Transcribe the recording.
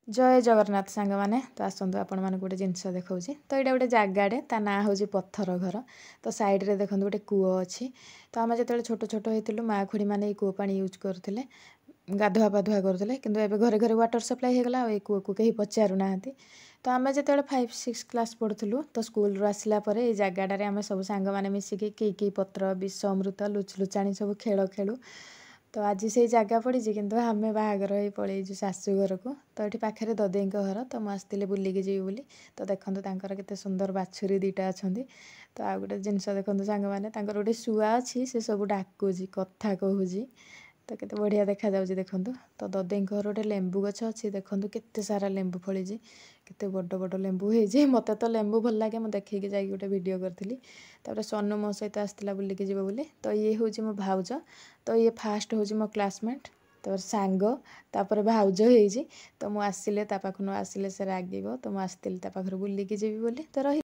जय जगन्नाथ सांग मैंने तो आसतु आपण मैंने गोटे जिनस देखा तो यहाँ गोटे जगाड़े ता ना हूँ पत्थर घर तो सैड्रे देखते गोटे कूओ अच्छी तो आम जो छोट छोट होती माँ खुड़ी मैंने कूओ पा यूज करुले गाधुआ पाधुआ करुले किंतु एबे घरे घरे वाटर सप्लाई होगला ये कूओ को कहीं पचारूना तो आम जो 5-6 क्लास पढ़ुलु तो स्कूल आसला ये जगाड़े आम सब सांग मैंने मिसिकी कि पत्र विष अमृत लुचलुचाणी सब खेल खेलु तो आज से जगह पड़ी किंतु आम बाहागर हो पलैचु शाशुघर को तो ये पाखे ददे घर तो मुझे बुलिकी जी बोली तो देखो के सुंदर बाछुरी 2टा अच्छा तो आ गए जिनस देखो सांग मैंने गोटे शुआ अच्छी से सब डाकुची कथा कहूँ तो केते बढ़िया देखा जाउची देखंतु तो ददे घर गोटे लेंबू गछ अच्छी देखंतु केते सारा लेंबू फली केते बड़ बड़ लेंबू हे मते तो लेंबू भल लगे मुझे देखी जाकि गोटे वीडियो करथिली तापर सोनू मो सहित आसला बुलिकी जीव बोली तो ये हूँ मो भाउज तो ये फास्ट हूँ मो क्लासमेट तो सांग तापर भाउज हो तो मुझे आसिले ता पाखु आसिले से रागिब तो मुझे आसती ता पाखर बुलिकी जीवी बोली तो रही।